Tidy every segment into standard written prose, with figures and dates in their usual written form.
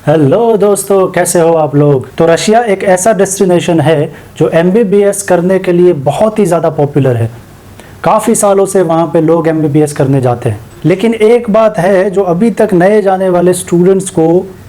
Hello दोस्तों, कैसे हो आप लोग। तो रशिया एक ऐसा डेस्टिनेशन है जो एमबीबीएस करने के लिए बहुत ही ज़्यादा पॉपुलर है। काफ़ी सालों से वहाँ पे लोग एमबीबीएस करने जाते हैं। लेकिन एक बात है जो अभी तक नए जाने वाले स्टूडेंट्स को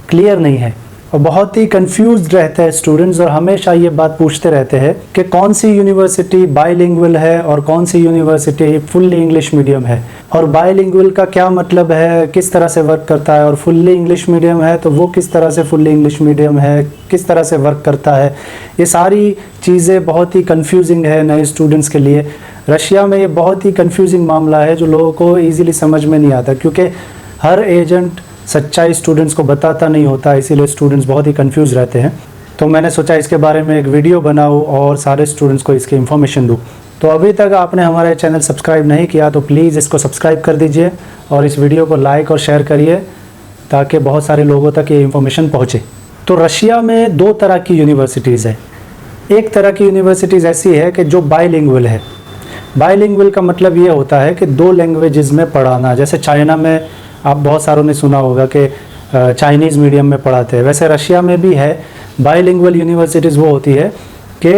क्लियर नहीं है और बहुत ही कंफ्यूज्ड रहते हैं स्टूडेंट्स, और हमेशा ये बात पूछते रहते हैं कि कौन सी यूनिवर्सिटी बाइलिंगुअल है और कौन सी यूनिवर्सिटी फुल्ली इंग्लिश मीडियम है, और बाइलिंगुअल का क्या मतलब है, किस तरह से वर्क करता है, और फुल्ली इंग्लिश मीडियम है तो वो किस तरह से फुल्ली इंग्लिश मीडियम है, किस तरह से वर्क करता है। ये सारी चीज़ें बहुत ही कंफ्यूजिंग है नए स्टूडेंट्स के लिए। रशिया में ये बहुत ही कंफ्यूजिंग मामला है जो लोगों को ईजिली समझ में नहीं आता, क्योंकि हर एजेंट सच्चाई स्टूडेंट्स को बताता नहीं होता, इसीलिए स्टूडेंट्स बहुत ही कंफ्यूज रहते हैं। तो मैंने सोचा इसके बारे में एक वीडियो बनाऊं और सारे स्टूडेंट्स को इसकी इन्फॉर्मेशन दूं। तो अभी तक आपने हमारा चैनल सब्सक्राइब नहीं किया तो प्लीज़ इसको सब्सक्राइब कर दीजिए और इस वीडियो को लाइक और शेयर करिए ताकि बहुत सारे लोगों तक ये इन्फॉर्मेशन पहुँचे। तो रशिया में दो तरह की यूनिवर्सिटीज़ है। एक तरह की यूनिवर्सिटीज़ ऐसी है कि जो बाइलिंगुअल है। बाइलिंगुअल का मतलब ये होता है कि दो लैंग्वेजेस में पढ़ाना। जैसे चाइना में आप बहुत सारों ने सुना होगा कि चाइनीज़ मीडियम में पढ़ाते हैं, वैसे रशिया में भी है। बाइलिंगुअल यूनिवर्सिटीज़ वो होती है कि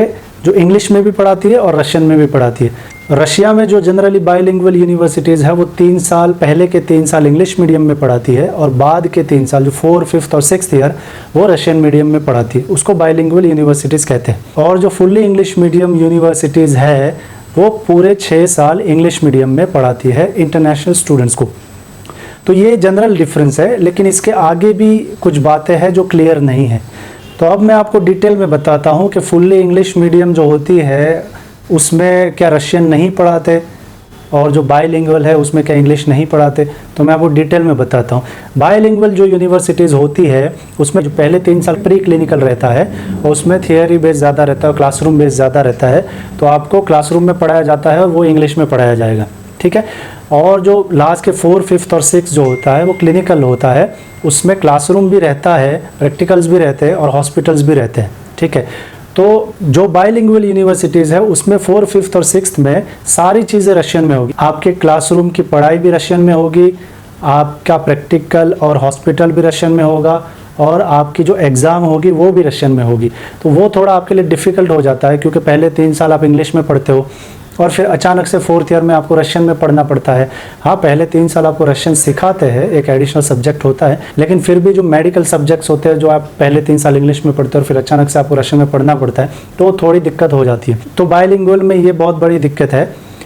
जो इंग्लिश में भी पढ़ाती है और रशियन में भी पढ़ाती है। रशिया में जो जनरली बाइलिंगुअल यूनिवर्सिटीज़ है वो 3 साल, पहले के 3 साल इंग्लिश मीडियम में पढ़ाती है और बाद के 3 साल जो 4th, 5th और 6th ईयर वो रशियन मीडियम में पढ़ाती है। उसको बाइलिंगुअल यूनिवर्सिटीज़ कहते हैं। और जो फुल्ली इंग्लिश मीडियम यूनिवर्सिटीज़ है वो पूरे 6 साल इंग्लिश मीडियम में पढ़ाती है इंटरनेशनल स्टूडेंट्स को। तो ये जनरल डिफरेंस है, लेकिन इसके आगे भी कुछ बातें हैं जो क्लियर नहीं है। तो अब मैं आपको डिटेल में बताता हूँ कि फुल्ली इंग्लिश मीडियम जो होती है उसमें क्या रशियन नहीं पढ़ाते, और जो बाइलिंगुअल है उसमें क्या इंग्लिश नहीं पढ़ाते। तो मैं आपको डिटेल में बताता हूँ। बाइलिंगुअल जो यूनिवर्सिटीज़ होती है उसमें जो पहले 3 साल प्री क्लिनिकल रहता है और उसमें थियोरी बेस ज़्यादा रहता है और क्लासरूम बेस ज़्यादा रहता है। तो आपको क्लासरूम में पढ़ाया जाता है और वो इंग्लिश में पढ़ाया जाएगा, ठीक है। और जो लास्ट के 4th, 5th और 6th जो होता है वो क्लिनिकल होता है। उसमें क्लासरूम भी रहता है, प्रैक्टिकल्स भी रहते हैं और हॉस्पिटल्स भी रहते हैं, ठीक है। तो जो बाइलिंगुअल यूनिवर्सिटीज़ है उसमें 4th, 5th और 6th में सारी चीज़ें रशियन में होगी। आपके क्लासरूम की पढ़ाई भी रशियन में होगी, आपका प्रैक्टिकल और हॉस्पिटल भी रशियन में होगा, और आपकी जो एग्ज़ाम होगी वो भी रशियन में होगी। तो वो थोड़ा आपके लिए डिफ़िकल्ट हो जाता है, क्योंकि पहले 3 साल आप इंग्लिश में पढ़ते हो और फिर अचानक से 4th ईयर में आपको रशियन में पढ़ना पड़ता है। हाँ, पहले 3 साल आपको रशियन सिखाते हैं, एक एडिशनल सब्जेक्ट होता है, लेकिन फिर भी जो मेडिकल सब्जेक्ट्स होते हैं जो आप पहले 3 साल इंग्लिश में पढ़ते हो और फिर अचानक से आपको रशियन में पढ़ना पड़ता है, तो थोड़ी दिक्कत हो जाती है। तो बाइलिंगुअल में ये बहुत बड़ी दिक्कत है।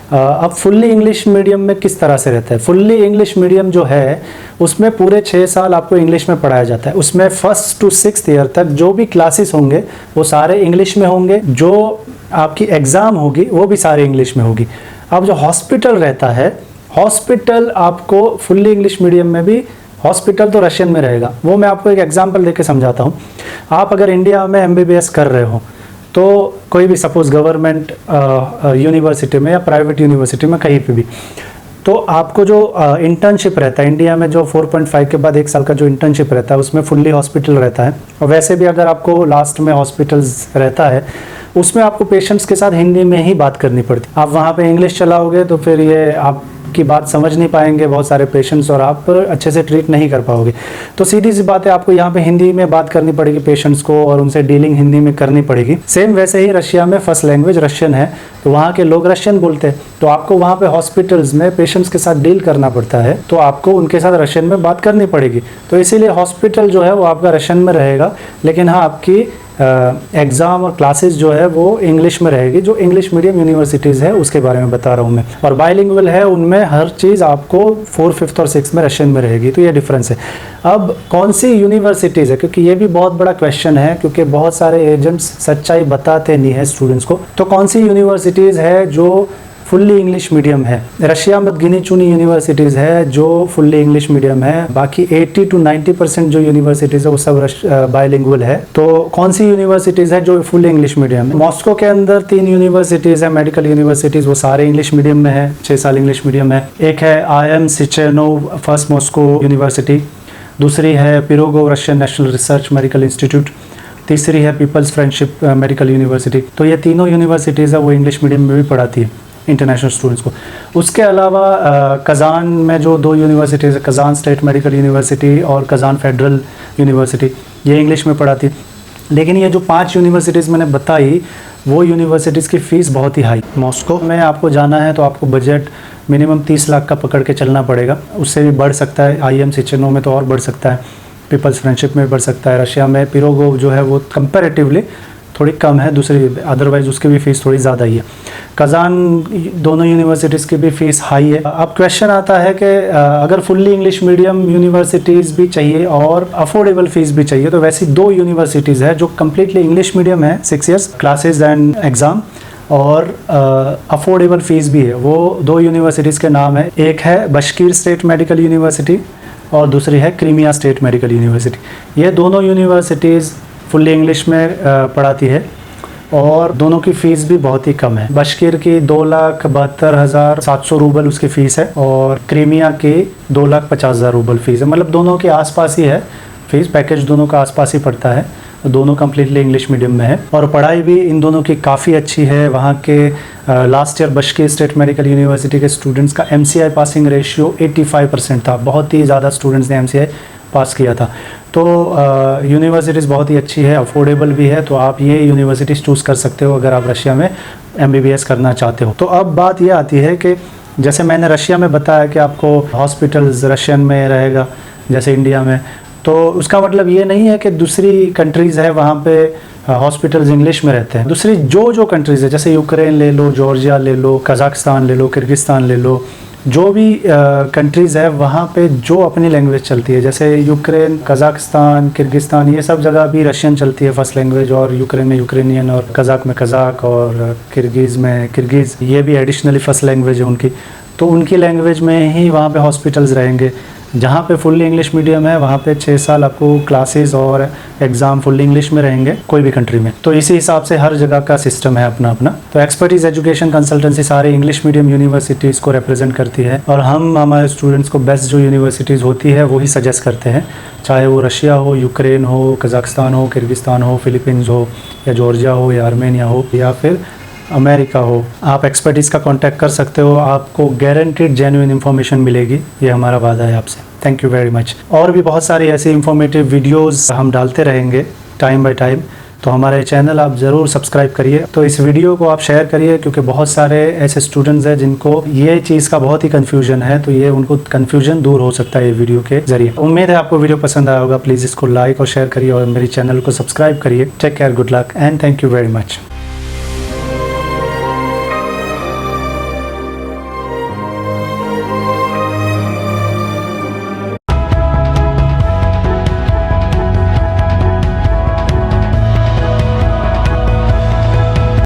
अब फुल्ली इंग्लिश मीडियम में किस तरह से रहता है। फुल्ली इंग्लिश मीडियम जो है उसमें पूरे 6 साल आपको इंग्लिश में पढ़ाया जाता है। उसमें 1st to 6th ईयर तक जो भी क्लासेस होंगे वो सारे इंग्लिश में होंगे, जो आपकी एग्ज़ाम होगी वो भी सारे इंग्लिश में होगी। अब जो हॉस्पिटल रहता है, हॉस्पिटल आपको फुल्ली इंग्लिश मीडियम में भी हॉस्पिटल तो रशियन में रहेगा। वो मैं आपको एक एग्जांपल देके समझाता हूँ। आप अगर इंडिया में एमबीबीएस कर रहे हो तो कोई भी सपोज गवर्नमेंट यूनिवर्सिटी में या प्राइवेट यूनिवर्सिटी में कहीं पे भी, तो आपको जो इंटर्नशिप रहता है इंडिया में, जो 4.5 के बाद 1 साल का जो इंटर्नशिप रहता है उसमें फुल्ली हॉस्पिटल रहता है। और वैसे भी अगर आपको लास्ट में हॉस्पिटल्स रहता है उसमें आपको पेशेंट्स के साथ हिंदी में ही बात करनी पड़ती है। आप वहाँ पे इंग्लिश चलाओगे तो फिर ये आपकी बात समझ नहीं पाएंगे बहुत सारे पेशेंट्स और आप अच्छे से ट्रीट नहीं कर पाओगे। तो सीधी सी बात है, आपको यहाँ पे हिंदी में बात करनी पड़ेगी पेशेंट्स को और उनसे डीलिंग हिंदी में करनी पड़ेगी। सेम वैसे ही रशिया में फर्स्ट लैंग्वेज रशियन है, तो वहाँ के लोग रशियन बोलते हैं, तो आपको वहाँ पे हॉस्पिटल्स में पेशेंट्स के साथ डील करना पड़ता है, तो आपको उनके साथ रशियन में बात करनी पड़ेगी। तो इसीलिए हॉस्पिटल जो है वो आपका रशियन में रहेगा, लेकिन हाँ आपकी एग्ज़ाम और क्लासेस जो है वो इंग्लिश में रहेगी। जो इंग्लिश मीडियम यूनिवर्सिटीज़ है उसके बारे में बता रहा हूँ मैं। और बाइलिंगुअल है उनमें हर चीज़ आपको 4th, 5th और 6th में रशियन में रहेगी। तो ये डिफरेंस है। अब कौन सी यूनिवर्सिटीज़ है, क्योंकि ये भी बहुत बड़ा क्वेश्चन है, क्योंकि बहुत सारे एजेंट्स सच्चाई बताते नहीं है स्टूडेंट्स को। तो कौन सी यूनिवर्सिटीज़ है जो फुल्ली इंग्लिश मीडियम है। रशिया में गिनी चुनी यूनिवर्सिटीज़ है जो फुल्ली इंग्लिश मीडियम है। बाकी 80 to 90% जो यूनिवर्सिटीज़ है वो सब बाइलिंगुअल है। तो कौन सी यूनिवर्सिटीज़ है जो फुल्ली इंग्लिश मीडियम है। मॉस्को के अंदर 3 यूनिवर्सिटीज़ है, मेडिकल यूनिवर्सिटीज़, वो सारे इंग्लिश मीडियम में है, 6 साल इंग्लिश मीडियम है। एक है IM सिचेनोव फर्स्ट मॉस्को यूनिवर्सिटी, दूसरी है Pirogov Russian national research medical institute, तीसरी है पीपल्स फ्रेंडशिप मेडिकल यूनिवर्सिटी। तो ये तीनों यूनिवर्सिटीज़ है वो इंग्लिश मीडियम में भी पढ़ाती है। इंटरनेशनल स्टूडेंट्स को। उसके अलावा कज़ान में जो 2 यूनिवर्सिटीज़ है, कज़ान स्टेट मेडिकल यूनिवर्सिटी और कज़ान फेडरल यूनिवर्सिटी, ये इंग्लिश में पढ़ाती। लेकिन ये जो 5 यूनिवर्सिटीज़ मैंने बताई, वो यूनिवर्सिटीज़ की फ़ीस बहुत ही हाई। मॉस्को में आपको जाना है तो आपको बजट मिनिमम 30 लाख का पकड़ के चलना पड़ेगा, उससे भी बढ़ सकता है। IIM सिचेनो में तो और बढ़ सकता है, पीपल्स फ्रेंडशिप में बढ़ सकता है। रशिया में पिरोगोव जो है वो कंपैरेटिवली थोड़ी कम है, दूसरी अदरवाइज़ उसकी भी फ़ीस थोड़ी ज़्यादा ही है। कज़ान दोनों यूनिवर्सिटीज़ की भी फ़ीस हाई है। अब क्वेश्चन आता है कि अगर फुल्ली इंग्लिश मीडियम यूनिवर्सिटीज़ भी चाहिए और अफोर्डेबल फ़ीस भी चाहिए, तो वैसी 2 यूनिवर्सिटीज़ है जो कम्प्लीटली इंग्लिश मीडियम है, 6 ईयर्स क्लासेज एंड एग्ज़ाम, और अफोर्डेबल फ़ीस भी है। वो 2 यूनिवर्सिटीज़ के नाम है, एक है बशकीर स्टेट मेडिकल यूनिवर्सिटी और दूसरी है क्रीमिया स्टेट मेडिकल यूनिवर्सिटी। ये दोनों यूनिवर्सिटीज़ फुल्ली इंग्लिश में पढ़ाती है और दोनों की फ़ीस भी बहुत ही कम है। बशकीर की 2,72,700 रूबल उसकी फ़ीस है और क्रीमिया की 2,50,000 रूबल फ़ीस है। मतलब दोनों के आसपास ही है फ़ीस, पैकेज दोनों का आसपास ही पड़ता है। दोनों कम्प्लीटली इंग्लिश मीडियम में है और पढ़ाई भी इन दोनों की काफ़ी अच्छी है। वहाँ के last year बशकीर state medical university के स्टूडेंट्स का MCI पासिंग रेशियो 85% था। बहुत ही ज़्यादा स्टूडेंट्स ने MCI पास किया था। तो यूनिवर्सिटीज़ बहुत ही अच्छी है, अफोर्डेबल भी है, तो आप ये यूनिवर्सिटीज़ चूज़ कर सकते हो अगर आप रशिया में MBBS करना चाहते हो। तो अब बात ये आती है कि जैसे मैंने रशिया में बताया कि आपको हॉस्पिटल्स रशियन में रहेगा जैसे इंडिया में, तो उसका मतलब ये नहीं है कि दूसरी कंट्रीज़ है वहाँ पे हॉस्पिटल्स इंग्लिश में रहते हैं। दूसरी जो कंट्रीज़ है, जैसे यूक्रेन ले लो, जॉर्जिया ले लो, कज़ाकिस्तान ले लो, किर्गिस्तान ले लो, जो भी कंट्रीज़ है वहाँ पे जो अपनी लैंग्वेज चलती है, जैसे यूक्रेन, कज़ाकिस्तान, किर्गिस्तान, ये सब जगह भी रशियन चलती है फर्स्ट लैंग्वेज, और यूक्रेन में यूक्रेनियन और कज़ाक में कज़ाक और किर्गिज़ में किर्गिज़, ये भी एडिशनली फर्स्ट लैंग्वेज है उनकी। तो उनकी लैंग्वेज में ही वहाँ पे हॉस्पिटल्स रहेंगे। जहाँ पे फुल्ली इंग्लिश मीडियम है वहाँ पे 6 साल आपको क्लासेस और एग्ज़ाम फुल्ली इंग्लिश में रहेंगे कोई भी कंट्री में। तो इसी हिसाब से हर जगह का सिस्टम है अपना अपना। तो एक्सपर्टीज़ एजुकेशन कंसल्टेंसी सारे इंग्लिश मीडियम यूनिवर्सिटीज़ को रिप्रेजेंट करती है और हम हमारे स्टूडेंट्स को बेस्ट जो यूनिवर्सिटीज़ होती है वही सजेस्ट करते हैं, चाहे वो रशिया हो, यूक्रेन हो, कज़ाकिस्तान हो, किर्गिस्तान हो, फिलीपींस हो, या जॉर्जिया हो, या आर्मेनिया हो, या फिर अमेरिका हो। आप एक्सपर्टीज़ का कांटेक्ट कर सकते हो, आपको गारंटीड जेन्युइन इन्फॉर्मेशन मिलेगी, ये हमारा वादा है आपसे। Thank you very much. और भी बहुत सारी ऐसी इंफॉर्मेटिव वीडियोस हम डालते रहेंगे टाइम बाय टाइम, तो हमारे चैनल आप ज़रूर सब्सक्राइब करिए। तो इस वीडियो को आप शेयर करिए, क्योंकि बहुत सारे ऐसे स्टूडेंट्स हैं जिनको ये चीज़ का बहुत ही कन्फ्यूजन है, तो ये उनको कन्फ्यूजन दूर हो सकता है ये वीडियो के ज़रिए। उम्मीद है आपको वीडियो पसंद आया होगा। प्लीज़ इसको लाइक और शेयर करिए और मेरे चैनल को सब्सक्राइब करिए। Take care, good luck and thank you very much.